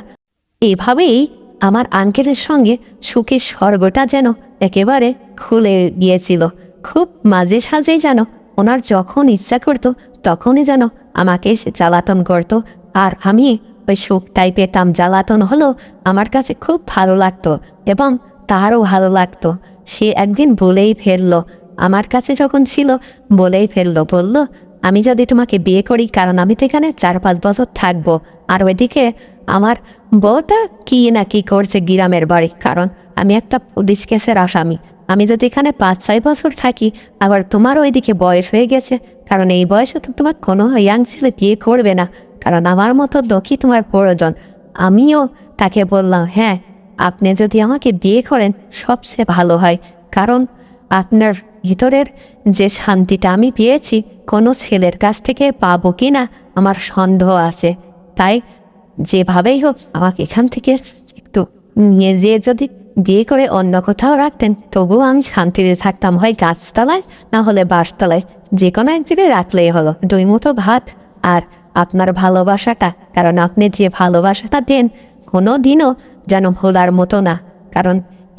এভাবেই আমার আঙ্কেলের সঙ্গে সুখের স্বর্গটা যেন একেবারে খুলে গিয়েছিল। খুব মাঝে সাঝেই যেন ওনার যখন ইচ্ছা করতো তখনই যেন আমাকে সে জ্বালাতন করতো, আর আমি ওই সুখটাই পেতাম। জ্বালাতন হলো আমার কাছে খুব ভালো লাগতো এবং তারও ভালো লাগতো। সে একদিন বলেই ফেললো, আমার কাছে যখন ছিল বলেই ফেললো, বলল আমি যদি তোমাকে বিয়ে করি, কারণ আমি তো এখানে 4-5 বছর থাকবো। আর ওইদিকে আমার বউটা কি না কি করছে গ্রামের বাড়ি, কারণ আমি একটা পুলিশ কেসের আসামি। আমি যদি এখানে 5-6 বছর থাকি, আবার তোমার ওইদিকে বয়স হয়ে গেছে, কারণ এই বয়সে তো তোমার কোনো ইয়াং ছেলে বিয়ে করবে না, কারণ আমার মতো লোকই তোমার প্রয়োজন। আমিও তাকে বললাম, হ্যাঁ আপনি যদি আমাকে বিয়ে করেন সবচেয়ে ভালো হয়, কারণ আপনার ভিতরের যে শান্তিটা আমি পেয়েছি কোনো ছেলের কাছ থেকে পাবো কি না আমার সন্দেহ আছে। তাই যেভাবেই হোক আমাকে এখান থেকে একটু নিয়ে যেয়ে যদি বিয়ে করে অন্য কোথাও রাখতেন, তবুও আমি শান্তিতে থাকতাম, হয় গাছতলায় না হলে বাসতলায়, যে কোনো এক জায়গায় রাখলেই হলো। 2 মুঠো ভাত আর আপনার ভালোবাসাটা, কারণ আপনি যে ভালোবাসাটা দেন কোনো দিনও যেন ভোলার মতো না, কারণ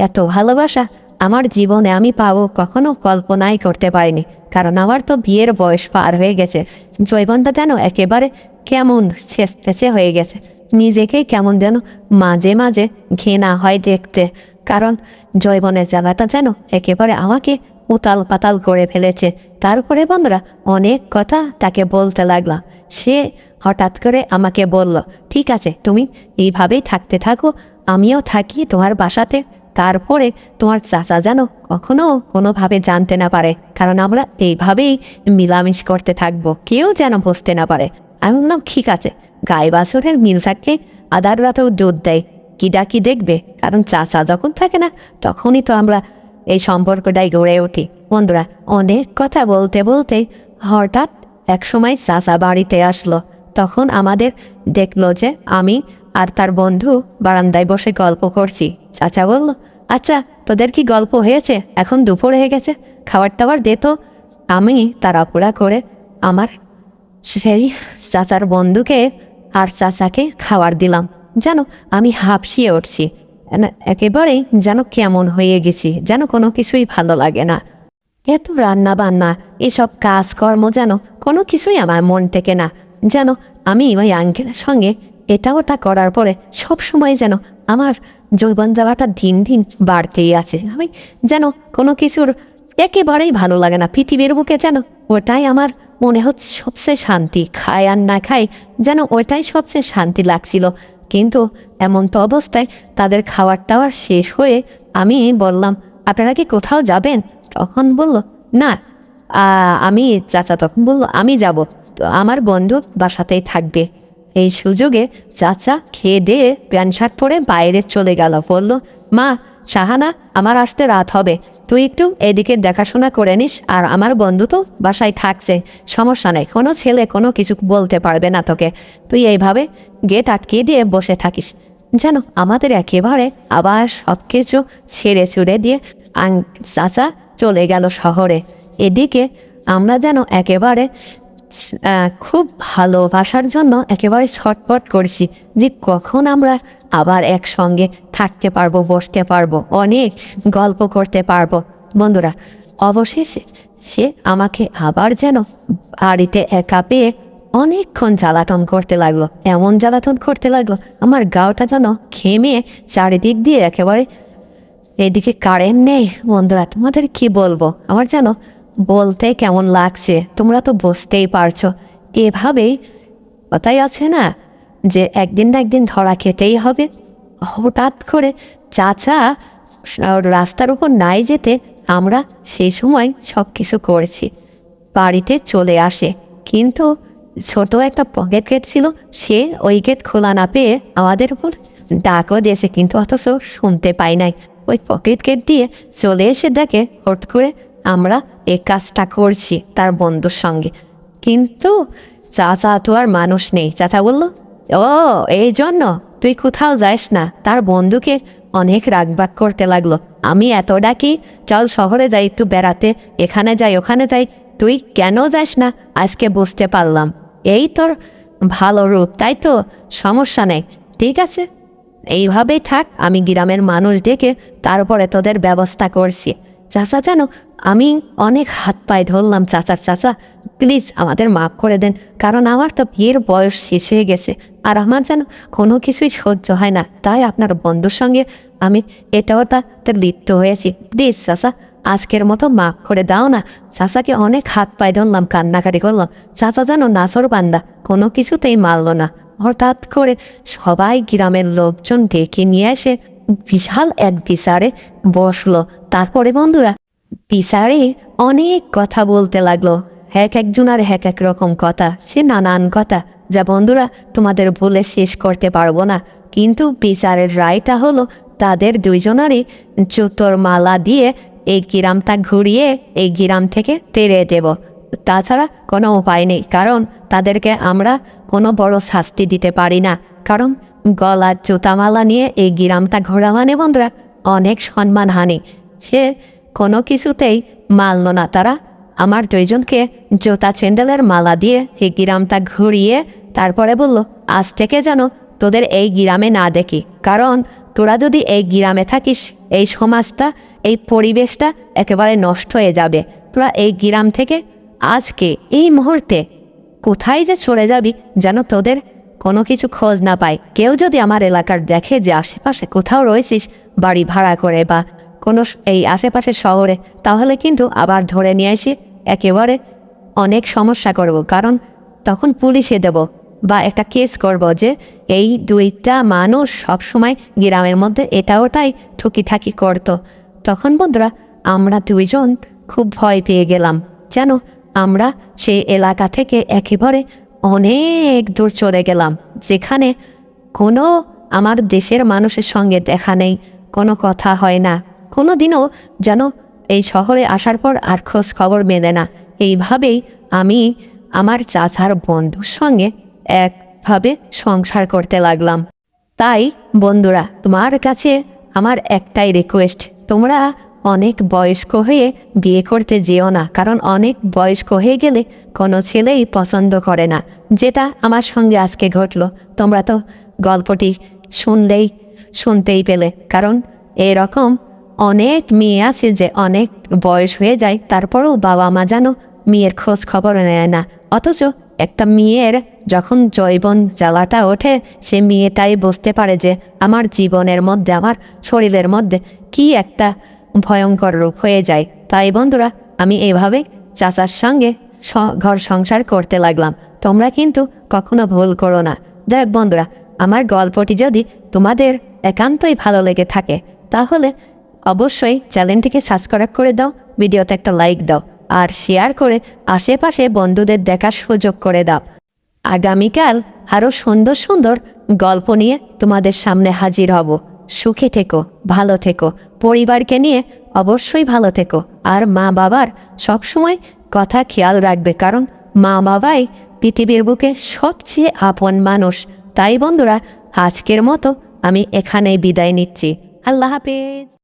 এত ভালোবাসা আমার জীবনে আমি পাবো কখনো কল্পনাই করতে পারিনি, কারণ আমার তো বিয়ের বয়স পার হয়ে গেছে। জৈবনটা যেন একেবারে কেমন ছেঁচে হয়ে গেছে, নিজেকেই কেমন যেন মাঝে মাঝে ঘৃণা হয় দেখতে, কারণ জৈবনের জ্বালাটা যেন একেবারে আমাকে উতাল পাতাল করে ফেলেছে। তারপরে বন্ধুরা অনেক কথা তাকে বলতে লাগলাম। সে হঠাৎ করে আমাকে বলল, ঠিক আছে তুমি এইভাবেই থাকতে থাকো, আমিও থাকি তোমার বাসাতে, তারপরে তোমার চাচা যেন কখনো কোনোভাবে জানতে না পারে, কারণ আমরা এইভাবেই মিলামিশ করতে থাকবো, কেউ যেন বুঝতে না পারে। আমি বললাম ঠিক আছে, গায়ে বাছুরের মিল থাকে, আদার রাতেও দুধ দেয়, কি দেখবে, কারণ চাচা যখন থাকে না তখনই তো আমরা এই সম্পর্কটাই গড়ে উঠি। বন্ধুরা অনেক কথা বলতে বলতে হঠাৎ এক সময় চাচা বাড়িতে আসলো, তখন আমাদের দেখলো যে আমি আর তার বন্ধু বারান্দায় বসে গল্প করছি। চাচা বলল, আচ্ছা তোদের কি গল্প হয়েছে, এখন দুপুর হয়ে গেছে, খাবার টাবার দে তো। আমি তাড়াহুড়া করে আমার সেই চাচার বন্ধুকে আর চাচাকে খাবার দিলাম। যেন আমি হাঁপসিয়ে উঠছি, একেবারেই যেন কেমন হয়ে গেছি, যেন কোনো কিছুই ভালো লাগে না। এত রান্না বান্না এসব কাজকর্ম যেন কোনো কিছুই আমার মন থেকে না, যেন আমি ওই আঙ্কেলের সঙ্গে এটা ওটা করার পরে সব সময় যেন আমার যৌবন জ্বালাটা দিন দিন বাড়তেই আছে। আমি যেন কোনো কিছুর একেবারেই ভালো লাগে না পৃথিবীর বুকে, যেন ওটাই আমার মনে হচ্ছে সবচেয়ে শান্তি, খায় আর না খাই যেন ওটাই সবচেয়ে শান্তি লাগছিল। কিন্তু এমন তো অবস্থায় তাদের খাওয়ার টাওয়ার শেষ হয়ে আমি বললাম, আপনারা কি কোথাও যাবেন? তখন বলল না, আমি চাচা তখন বলল আমি যাব, তো আমার বন্ধু বাসাতেই থাকবে। এই সুযোগে চাচা খেয়ে দিয়ে প্যান্ট শার্ট পরে বাইরে চলে গেল, বলল, মা শাহানা আমার আসতে রাত হবে, তুই একটু এদিকে দেখাশোনা করে নিস, আর আমার বন্ধু তো বাসায় থাকছে, সমস্যা নেই, কোনো ছেলে কোনো কিছু বলতে পারবে না তোকে, তুই এইভাবে গেট আটকে দিয়ে বসে থাকিস। যেন আমাদের একেবারে আবার সব কিছু ছেড়ে ছুড়ে দিয়ে চাচা চলে গেল শহরে। এদিকে আমরা যেন একেবারে খুব ভালোবাসার জন্য একেবারে ছটপট করছি যে কখন আমরা আবার একসঙ্গে থাকতে পারবো, বসতে পারবো, অনেক গল্প করতে পারবো। বন্ধুরা অবশেষে সে আমাকে আবার যেন বাড়িতে একা পেয়ে অনেকক্ষণ জ্বালাতন করতে লাগলো, এমন জ্বালাতন করতে লাগলো আমার গাওটা যেন ঘেমে চারিদিক দিয়ে একেবারে, এদিকে কারেন্ট নেই। বন্ধুরা তোমাদের কি বলবো, আমার যেন বলতে কেমন লাগছে, তোমরা তো বুঝতেই পারছো। এভাবেই কথাই আছে না যে একদিন না একদিন ধরা খেতেই হবে। হঠাৎ করে চাচা রাস্তার উপর নাই যেতে আমরা সেই সময় সব কিছু করেছি, বাড়িতে চলে আসে, কিন্তু ছোট একটা পকেট গেট ছিল, সে ওই গেট খোলা না পেয়ে আমাদের উপর ডাকও দিয়েছে, কিন্তু অথচ শুনতে পাই নাই। ওই পকেট গেট দিয়ে চলে এসে দেখে হট করে আমরা এই কাজটা করছি তার বন্ধুর সঙ্গে। কিন্তু চাচা তো আর মানুষ নেই, চাচা বলল, ও এই জন্য তুই কোথাও যাস না। তার বন্ধুকে অনেক রাগবাগ করতে লাগলো, আমি এত ডাকি চল শহরে যাই একটু বেড়াতে, এখানে যাই ওখানে যাই, তুই কেন যাস না, আজকে বুঝতে পারলাম এই তোর ভালো রূপ, তাই তো, সমস্যা নেই, ঠিক আছে এইভাবেই থাক, আমি গ্রামের মানুষ ডেকে তারপরে তোদের ব্যবস্থা করছি। চাচা জানো আমি অনেক হাত পায়ে ধরলাম, চাচা প্লিজ আমাদের মাফ করে দেন, কারণ আমার তো বিয়ের বয়স শেষ হয়ে গেছে আর আমার যেন কোনো কিছুই সহ্য হয় না, তাই আপনার বন্ধুর সঙ্গে আমি তাতে লিপ্ত হয়েছি। প্লিজ চাচা, আজকের মতো মাফ করে দাও না। চাচাকে অনেক হাত পায়ে ধরলাম, কান্নাকাটি করলাম। চাচা যেন নাসর বান্দা, কোনো কিছুতেই মারল না। হঠাৎ করে সবাই গ্রামের লোকজন ডেকে নিয়ে এসে বিশাল এক বিচারে বসলো। তারপরে বন্ধুরা বিচারে অনেক কথা বলতে লাগলো, একজন আর এক রকম কথা, সে নানান কথা যা বন্ধুরা তোমাদের বলে শেষ করতে পারবো না। কিন্তু বিচারের রায়টা হলো তাদের দুইজনেরই জুতোর মালা দিয়ে এই গ্রামটা ঘুরিয়ে এই গ্রাম থেকে তেড়ে দেব। তাছাড়া কোনো উপায় নেই, কারণ তাদেরকে আমরা কোনো বড় শাস্তি দিতে পারি না। কারণ গলার জুতামালা নিয়ে এই গ্রামটা ঘোরা মানে বন্ধুরা অনেক সম্মানহানি। সে কোনো কিছুতেই মানল না। তারা আমার দুইজনকে জুতা চ্যান্ডেলের মালা দিয়ে এই গ্রামটা ঘুরিয়ে তারপরে বলল, আজ থেকে যেন তোদের এই গ্রামে না দেখি, কারণ তোরা যদি এই গ্রামে থাকিস এই সমাজটা, এই পরিবেশটা একেবারে নষ্ট হয়ে যাবে। তোরা এই গ্রাম থেকে আজকে এই মুহূর্তে কোথায় যে চলে যাবি যেন তোদের কোনো কিছু খোঁজ না পায়। কেউ যদি আমার এলাকার দেখে যে আশেপাশে কোথাও রয়েছিস বাড়ি ভাড়া করে বা কোনো এই আশেপাশের শহরে, তাহলে কিন্তু আবার ধরে নিয়ে এসে একেবারে অনেক সমস্যা করব। কারণ তখন পুলিশে দেব বা একটা কেস করব যে এই দুইটা মানুষ সবসময় গ্রামের মধ্যে এটা ওটাই ঠুকিঠাকি করত। তখন বন্ধুরা আমরা দুইজন খুব ভয় পেয়ে গেলাম, যেন আমরা সেই এলাকা থেকে একেবারে অনেক দূর চলে গেলাম, যেখানে কোনো আমার দেশের মানুষের সঙ্গে দেখা নেই, কোনো কথা হয় না, কোনো দিনও যেন এই শহরে আসার পর আর খোঁজ খবর মেলে না। এইভাবেই আমি আমার চাচার বন্ধুর সঙ্গে একভাবে সংসার করতে লাগলাম। তাই বন্ধুরা তোমার কাছে আমার একটাই রিকোয়েস্ট, তোমরা অনেক বয়স্ক হয়ে বিয়ে করতে যেও না, কারণ অনেক বয়স্ক হয়ে গেলে কোনো ছেলেই পছন্দ করে না। যেটা আমার সঙ্গে আজকে ঘটলো, তোমরা তো গল্পটি শুনতেই পেলে। কারণ এরকম অনেক মেয়ে আছে যে অনেক বয়স হয়ে যায়, তারপরেও বাবা মা যেন মেয়ের খোঁজ খবর নেয় না। অথচ একটা মেয়ের যখন জৈবন জ্বালাটা ওঠে, সে মেয়েটাই বুঝতে পারে যে আমার জীবনের মধ্যে, আমার শরীরের মধ্যে কি একটা ভয়ঙ্কর রূপ হয়ে যায়। তাই বন্ধুরা আমি এইভাবে চাচার সঙ্গে ঘর সংসার করতে লাগলাম। তোমরা কিন্তু কখনো ভুল করো না। দেখ বন্ধুরা, আমার গল্পটি যদি তোমাদের একান্তই ভালো লেগে থাকে তাহলে অবশ্যই চ্যানেলটিকে সাবস্ক্রাইব করে দাও, ভিডিওতে একটা লাইক দাও, আর শেয়ার করে আশেপাশে বন্ধুদের দেখার সুযোগ করে দাও। আগামীকাল আরও সুন্দর সুন্দর গল্প নিয়ে তোমাদের সামনে হাজির হব। সুখে থেকো, ভালো থেকো, পরিবারকে নিয়ে অবশ্যই ভালো থেকো, আর মা বাবার সবসময় কথা খেয়াল রাখবে, কারণ মা বাবাই পৃথিবীর বুকে সবচেয়ে আপন মানুষ। তাই বন্ধুরা আজকের মতো আমি এখানেই বিদায় নিচ্ছি। আল্লাহ হাফেজ।